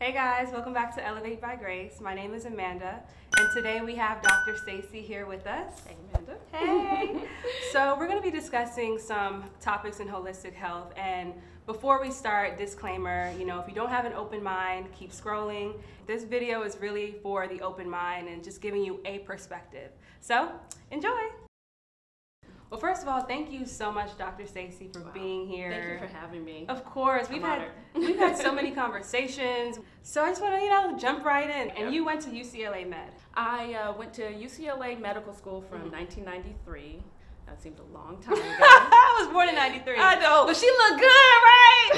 Hey guys, welcome back to Elevate by Grace. My name is Amanda, and today we have Dr. Stacy here with us. Hey Amanda. Hey! So we're going to be discussing some topics in holistic health, and before we start, disclaimer, if you don't have an open mind, keep scrolling. This video is really for the open mind and just giving you a perspective. So, enjoy! Well, first of all, thank you so much, Dr. Stacy, for being here. Thank you for having me. Of course, we've had so many conversations. So I just want to, jump right in. And you went to UCLA Med. I went to UCLA Medical School from 1993. That seems a long time ago. I was born in '93. I know, but she looked good, right?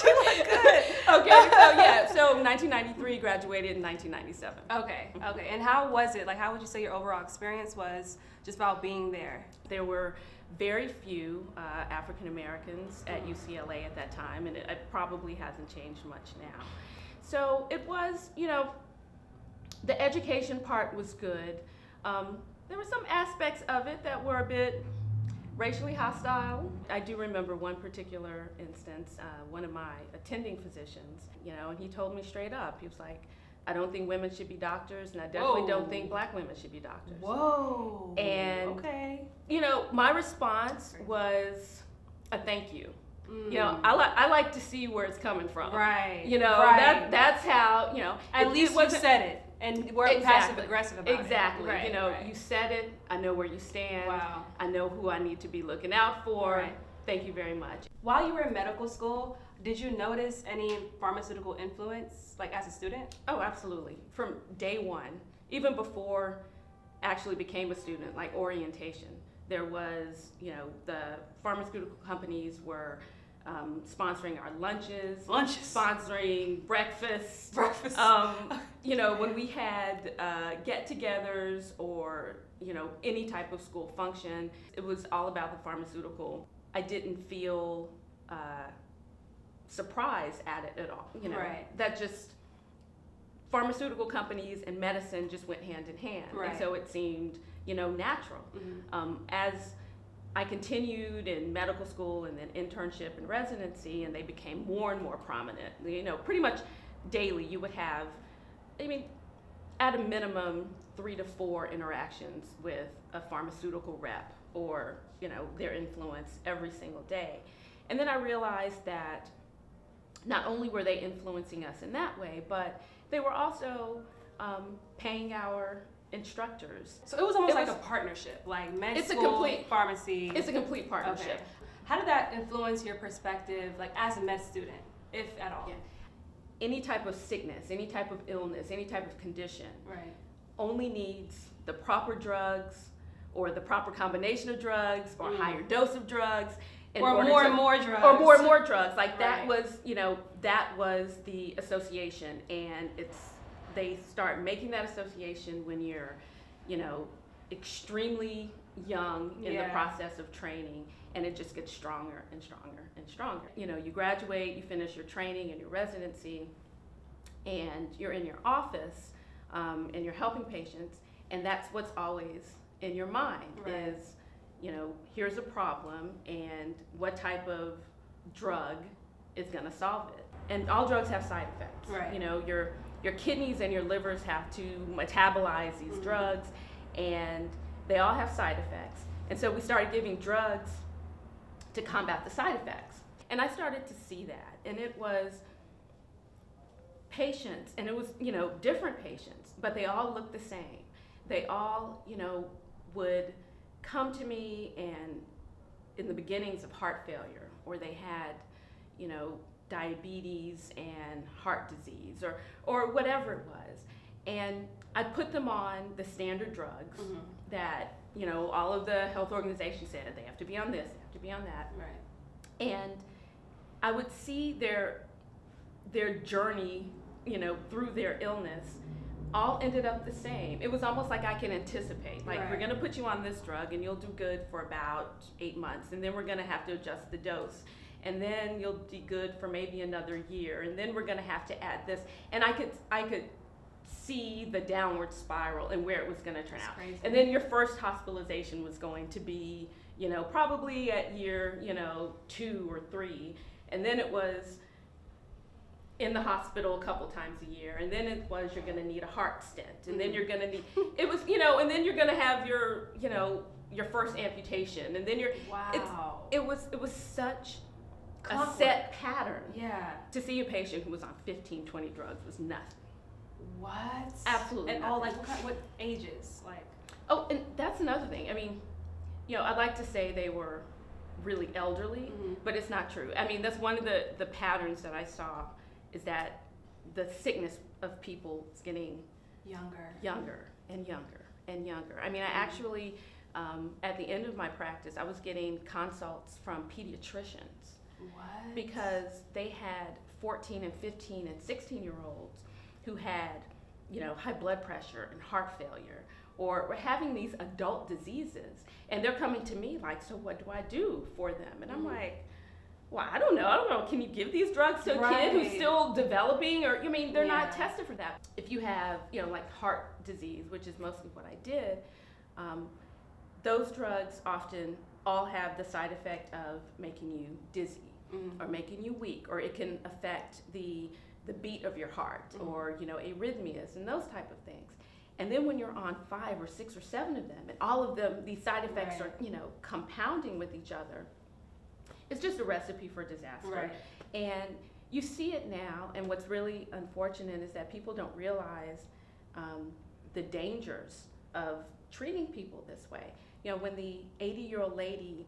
She looked good. Okay, so 1993, graduated in 1997. Okay. And how was it? Like, how would you say your overall experience was just about being there? There were very few African Americans at UCLA at that time, and it probably hasn't changed much now. So it was, the education part was good. There were some aspects of it that were a bit racially hostile. I do remember one particular instance, one of my attending physicians, and he told me straight up, he was like, I don't think women should be doctors, and I definitely don't think black women should be doctors. Whoa. And, my response was a thank you. I like to see where it's coming from. Right. That's how, At least you said it. And we're passive aggressive about it. Exactly. You said it. I know where you stand. Wow. I know who I need to be looking out for. Right. Thank you very much. While you were in medical school, did you notice any pharmaceutical influence, like as a student? Oh, absolutely. From day one, even before I actually became a student, like orientation, there was, the pharmaceutical companies were sponsoring our lunches, sponsoring breakfast. When we had get-togethers or any type of school function, it was all about the pharmaceutical. I didn't feel surprised at it at all. That just pharmaceutical companies and medicine just went hand in hand, and so it seemed natural. As I continued in medical school and then internship and residency, and they became more and more prominent. Pretty much daily you would have, at a minimum 3 to 4 interactions with a pharmaceutical rep or, their influence every single day. And then I realized that not only were they influencing us in that way, but they were also paying our instructors. So it was almost like a partnership, like med school, pharmacy. It's a complete partnership. Okay. How did that influence your perspective, like as a med student, if at all? Yeah. Any type of sickness, any type of illness, any type of condition only needs the proper drugs or the proper combination of drugs or higher dose of drugs. Or more and more drugs. Or more and more drugs. Like that was, that was the association, and they start making that association when you're, extremely young in the process of training, and it just gets stronger and stronger and stronger. You graduate, you finish your training and your residency, and you're in your office, and you're helping patients, and that's what's always in your mind is, here's a problem, and what type of drug is going to solve it. And all drugs have side effects. Your kidneys and your livers have to metabolize these drugs, and they all have side effects. And so we started giving drugs to combat the side effects. And I started to see that, and it was patients, and it was, different patients, but they all looked the same. They all, would come to me and in the beginnings of heart failure, or they had, diabetes and heart disease or whatever it was. And I put them on the standard drugs that, all of the health organizations said they have to be on this, they have to be on that. And I would see their journey, through their illness all ended up the same. It was almost like I can anticipate, like we're gonna put you on this drug and you'll do good for about 8 months, and then we're gonna have to adjust the dose, and then you'll do good for maybe another year, and then we're gonna have to add this. And I could see the downward spiral and where it was gonna turn out. Crazy. And then your first hospitalization was going to be, probably at year, 2 or 3, and then it was in the hospital a couple times a year, and then it was you're going to need a heart stent, and then you're going to need, it was, and then you're going to have your, your first amputation, and then wow. It was such Clockwork. a set pattern. Yeah. To see a patient who was on 15, 20 drugs was nothing. What? Absolutely And nothing. all, like, what ages? Like. Oh, and that's another thing. I mean, I'd like to say they were really elderly, but it's not true. I mean, that's one of the patterns that I saw, is that the sickness of people is getting younger and younger and younger. I mean, I actually, at the end of my practice, I was getting consults from pediatricians. What? Because they had 14 and 15 and 16-year-olds who had, high blood pressure and heart failure, or were having these adult diseases, and they're coming to me like, so what do I do for them? And I'm like, well, I don't know. Can you give these drugs to a kid who's still developing? Or, they're not tested for that. If you have, like heart disease, which is mostly what I did, those drugs often all have the side effect of making you dizzy or making you weak, or it can affect the beat of your heart or, arrhythmias and those type of things. And then when you're on 5 or 6 or 7 of them, and all of them, these side effects are, compounding with each other, it's just a recipe for disaster. Right. And you see it now, and what's really unfortunate is that people don't realize the dangers of treating people this way. When the 80-year-old lady,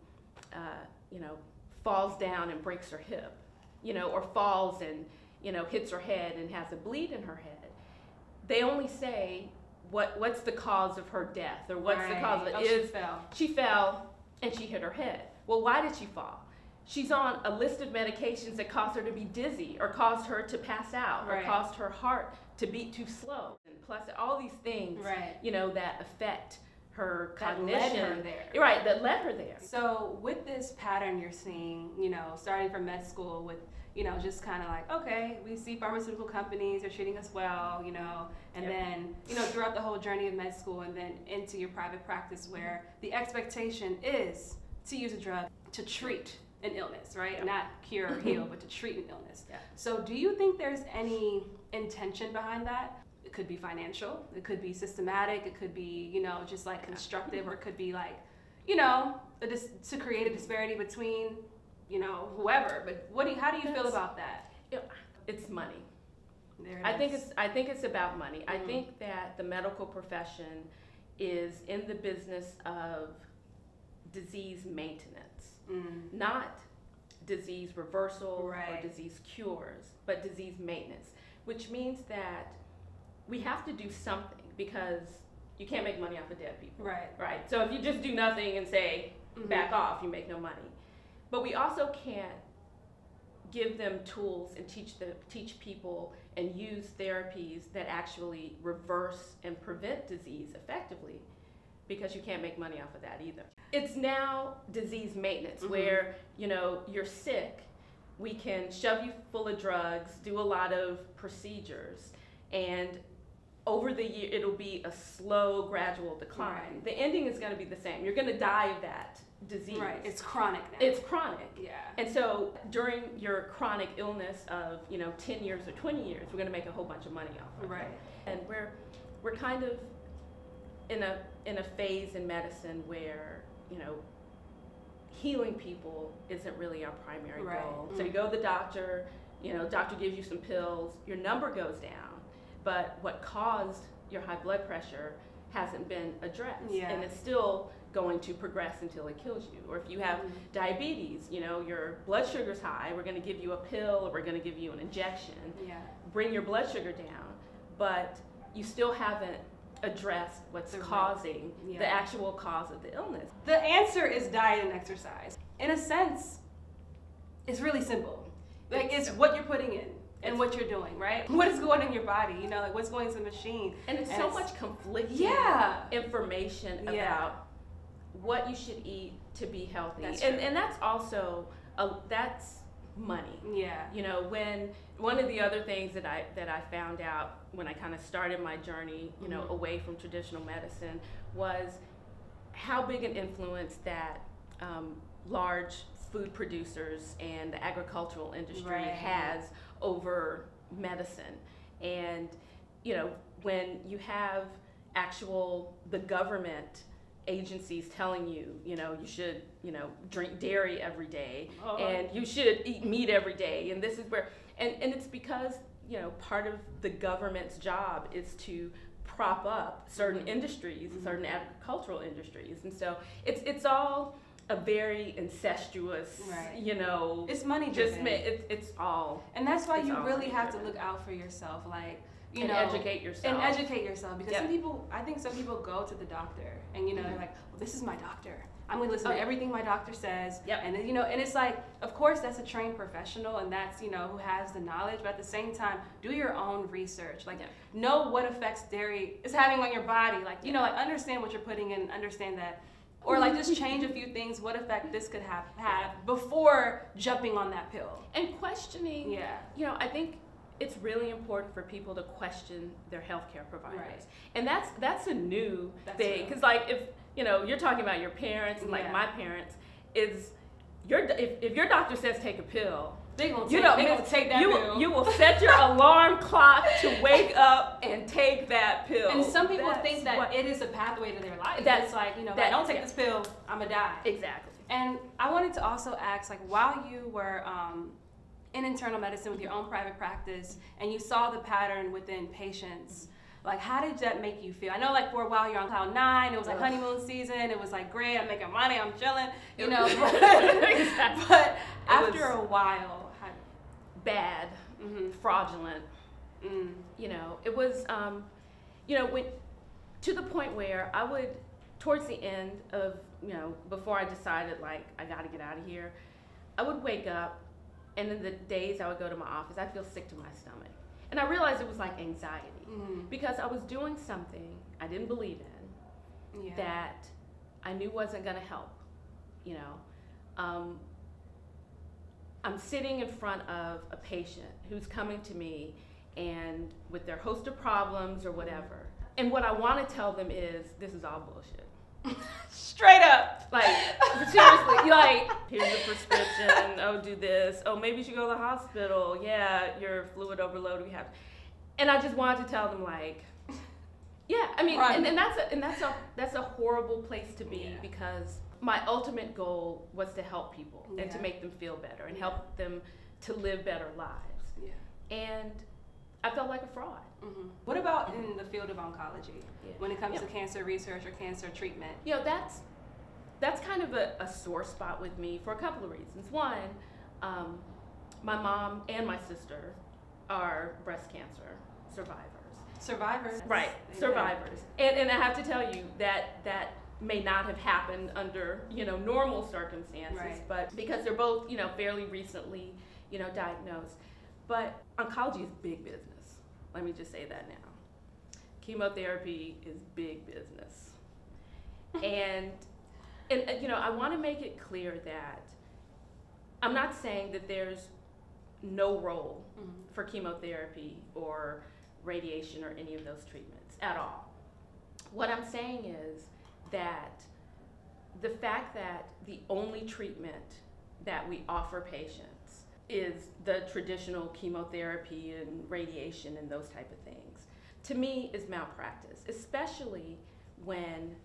falls down and breaks her hip, or falls and, hits her head and has a bleed in her head, they only say, what's the cause of her death, or what's the cause of it? She fell and she hit her head. Well, why did she fall? She's on a list of medications that caused her to be dizzy, or caused her to pass out, or caused her heart to beat too slow. And plus, all these things, that affect her cognition. That led her there. Right, that led her there. So with this pattern you're seeing, starting from med school with, just kind of like, okay, we see pharmaceutical companies are treating us well, and then, throughout the whole journey of med school and then into your private practice where the expectation is to use a drug to treat an illness, right? Not cure or heal, but to treat an illness. So do you think there's any intention behind that? It could be financial, it could be systematic, it could be, just like constructive, or it could be like, to create a disparity between, whoever. But how do you feel about that? It's money. I think it's about money. I think that the medical profession is in the business of disease maintenance, not disease reversal or disease cures, but disease maintenance, which means that we have to do something, because you can't make money off of dead people. Right. So if you just do nothing and say, back off, you make no money. But we also can't give them tools and teach people and use therapies that actually reverse and prevent disease effectively, because you can't make money off of that either. It's now disease maintenance, where, you're sick, we can shove you full of drugs, do a lot of procedures, and over the year, it'll be a slow, gradual decline. The ending is going to be the same. You're going to die of that disease. It's chronic now. It's chronic. And so during your chronic illness of, 10 years or 20 years, we're going to make a whole bunch of money off of it. And we're kind of in a phase in medicine where, healing people isn't really our primary goal. So you go to the doctor, doctor gives you some pills, your number goes down, but what caused your high blood pressure hasn't been addressed, and it's still going to progress until it kills you. Or if you have diabetes, your blood sugar's high, we're going to give you a pill, or we're going to give you an injection, bring your blood sugar down, but you still haven't addressed what's causing the actual cause of the illness. The answer is diet and exercise. In a sense, it's really simple. Like, it's what you're putting in and what you're doing, right? What is going in your body, like what's going to the machine. And it's so much conflicting information about what you should eat to be healthy. And that's also, that's money. When one of the other things that I found out when I kind of started my journey, away from traditional medicine, was how big an influence that large food producers and the agricultural industry has over medicine. And, you know, when you have the government agencies telling you, you know, you should, you know, drink dairy every day, and you should eat meat every day, and this is where, and it's because, you know, part of the government's job is to prop up certain industries, certain agricultural industries, and so it's all a very incestuous, you know, it's money driven. It's all, and that's why you really have to look out for yourself, like, you know, educate yourself. And educate yourself, because I think some people go to the doctor and, you know, they're like, well, this is my doctor. I'm gonna listen to everything my doctor says. And then, you know, and it's like, of course that's a trained professional and that's, you know, who has the knowledge, but at the same time, do your own research. Like, know what effects dairy is having on your body. Like, you know, like, understand what you're putting in, understand that. Or like, just change a few things, what effect this could have before jumping on that pill. And questioning, you know, I think it's really important for people to question their healthcare providers. And that's a new thing, because like, if, you know, you're talking about your parents, and like my parents, if your doctor says take a pill, they gonna take that pill. You will set your alarm clock to wake up and take that pill. And some people think that it is a pathway to their life. That's like, you know, if I don't take this pill, I'm gonna die. Exactly. And I wanted to also ask, like, while you were in internal medicine with your own private practice, and you saw the pattern within patients, like, how did that make you feel? I know, like, for a while you're on cloud 9, it was like honeymoon season, it was like, great, I'm making money, I'm chilling, you know, but after a while, bad, fraudulent, you know, it was, you know, to the point where I would, towards the end of, you know, before I decided, like, I gotta get out of here, I would wake up, and in the days I would go to my office, I'd feel sick to my stomach. And I realized it was like anxiety, because I was doing something I didn't believe in, that I knew wasn't gonna help, you know. I'm sitting in front of a patient who's coming to me and with their host of problems or whatever. And what I want to tell them is, this is all bullshit. Straight up. Like, seriously, like, here's a prescription, oh, do this, oh, maybe you should go to the hospital, yeah, you're fluid overload, we have, and I just wanted to tell them, like, yeah, I mean, and that's a horrible place to be, because my ultimate goal was to help people and to make them feel better and help them to live better lives. And I felt like a fraud. What about in the field of oncology, when it comes to cancer research or cancer treatment? You know, that's kind of a sore spot with me for a couple of reasons. One, my mom and my sister are breast cancer survivors. Survivors? Right, survivors. And I have to tell you that may not have happened under, you know, normal circumstances, but because they're both, you know, fairly recently, you know, diagnosed. But oncology is big business. Let me just say that now. Chemotherapy is big business. and you know, I want to make it clear that I'm not saying that there's no role for chemotherapy or radiation or any of those treatments at all. What I'm saying is that the fact that the only treatment that we offer patients is the traditional chemotherapy and radiation and those type of things, to me is malpractice, especially when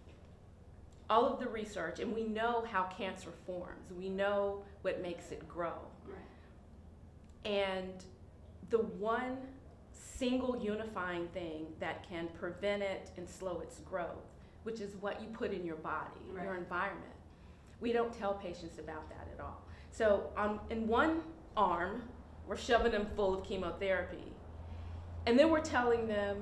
all of the research, and we know how cancer forms, we know what makes it grow. And the one single unifying thing that can prevent it and slow its growth, which is what you put in your body, your environment. We don't tell patients about that at all. So in one arm, we're shoving them full of chemotherapy, and then we're telling them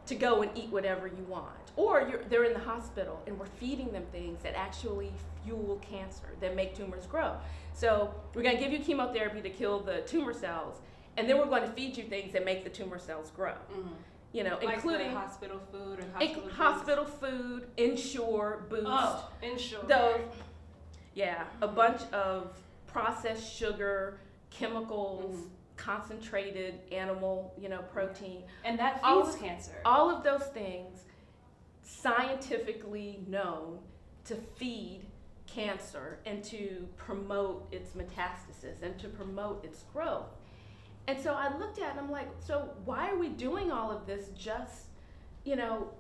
to go and eat whatever you want. Or they're in the hospital, and we're feeding them things that actually fuel cancer, that make tumors grow. So we're gonna give you chemotherapy to kill the tumor cells, and then we're going to feed you things that make the tumor cells grow. You know, like including hospital food or hospital food, Ensure, Boost. Oh, Ensure. Those, a bunch of processed sugar, chemicals, concentrated animal, you know, protein. And that feeds cancer. All of those things scientifically known to feed cancer and to promote its metastasis and to promote its growth. And so I looked at it and I'm like, so why are we doing all of this just, you know,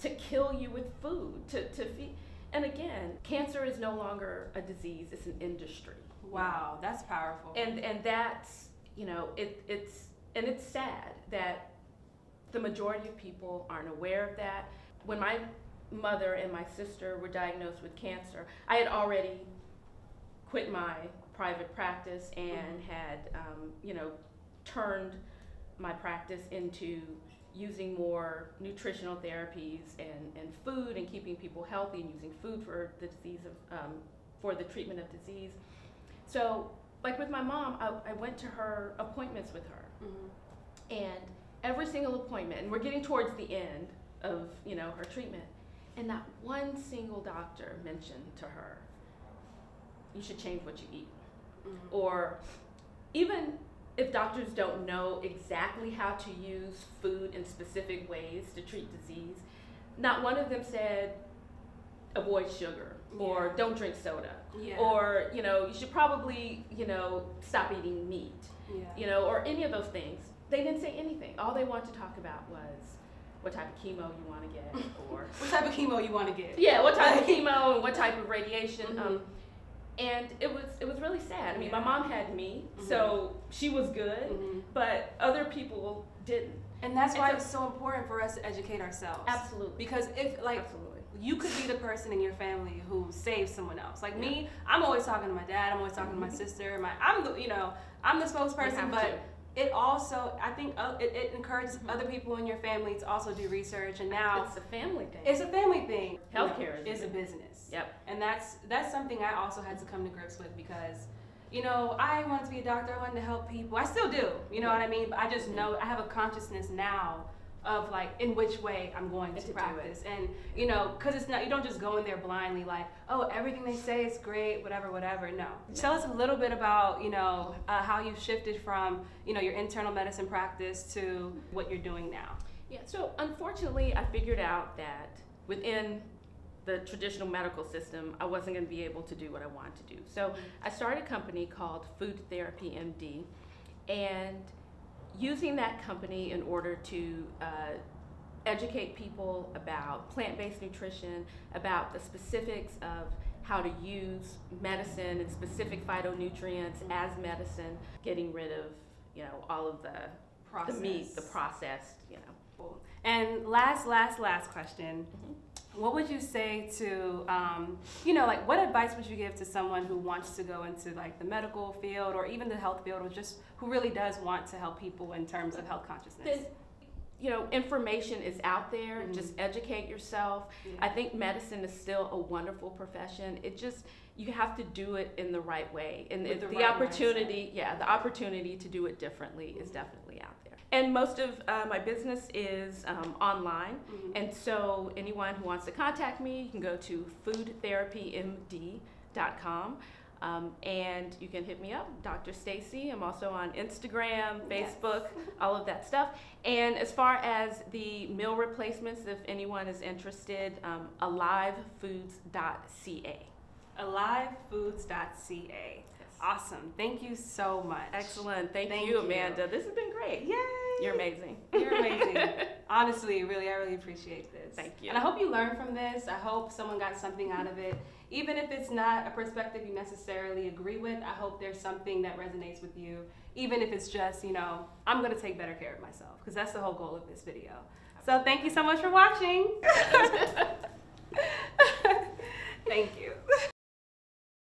to kill you with food, to feed? And again, cancer is no longer a disease, it's an industry. Wow, that's powerful. And that's, you know, it's sad that the majority of people aren't aware of that. When my mother and my sister were diagnosed with cancer, I had already quit my private practice and had, you know, turned my practice into using more nutritional therapies and food and keeping people healthy and using food for the disease of, for the treatment of disease. So, like with my mom, I went to her appointments with her, and every single appointment, and we're getting towards the end of, you know, her treatment, and not one single doctor mentioned to her, you should change what you eat. Or even if doctors don't know exactly how to use food in specific ways to treat disease, not one of them said, avoid sugar, or don't drink soda, or, you know, you should probably, you know, stop eating meat, you know, or any of those things. They didn't say anything. All they wanted to talk about was what type of chemo you want to get, or what type of chemo you want to get. Yeah, what type of chemo and what type of radiation. And it was really sad. I mean, my mom had me, so she was good, but other people didn't. And that's why it's so important for us to educate ourselves. Absolutely. Because if, like, you could be the person in your family who saves someone else. Like me, I'm always talking to my dad, I'm always talking to my sister, I'm the, you know, I'm the spokesperson, but it also, I think it encourages other people in your family to also do research, and now it's a family thing. It's a family thing. Healthcare is a business. Yep. And that's something I also had to come to grips with, because, you know, I wanted to be a doctor, I wanted to help people. I still do, you know what I mean? But I just know I have a consciousness now of, like, in which way I'm going to practice. And, you know, because it's not, you don't just go in there blindly like, oh, everything they say is great, whatever, whatever. No. Tell us a little bit about, you know, how you shifted from, you know, your internal medicine practice to what you're doing now. Yeah, so unfortunately, I figured out that within the traditional medical system, I wasn't going to be able to do what I wanted to do. So I started a company called Food Therapy MD, and using that company in order to educate people about plant-based nutrition, about the specifics of how to use medicine and specific phytonutrients as medicine, getting rid of, you know, all of the meat, the processed, you know. Cool. And last question. What would you say to, you know, like, what advice would you give to someone who wants to go into, like, the medical field or even the health field, or just who really does want to help people in terms of health consciousness? You know, information is out there. Just educate yourself. I think medicine is still a wonderful profession. It just, you have to do it in the right way. And the opportunity, the opportunity to do it differently is definitely out there. And most of my business is online, and so anyone who wants to contact me, you can go to foodtherapymd.com, and you can hit me up, Dr. Stacy. I'm also on Instagram, Facebook, all of that stuff. And as far as the meal replacements, if anyone is interested, alivefoods.ca. Alivefoods.ca. Awesome. Thank you so much. Excellent. Thank you, Amanda. This has been great. Yay. You're amazing. You're amazing. Honestly, really, I really appreciate this. Thank you. And I hope you learned from this. I hope someone got something out of it. Even if it's not a perspective you necessarily agree with, I hope there's something that resonates with you. Even if it's just, you know, I'm going to take better care of myself, because that's the whole goal of this video. So thank you so much for watching.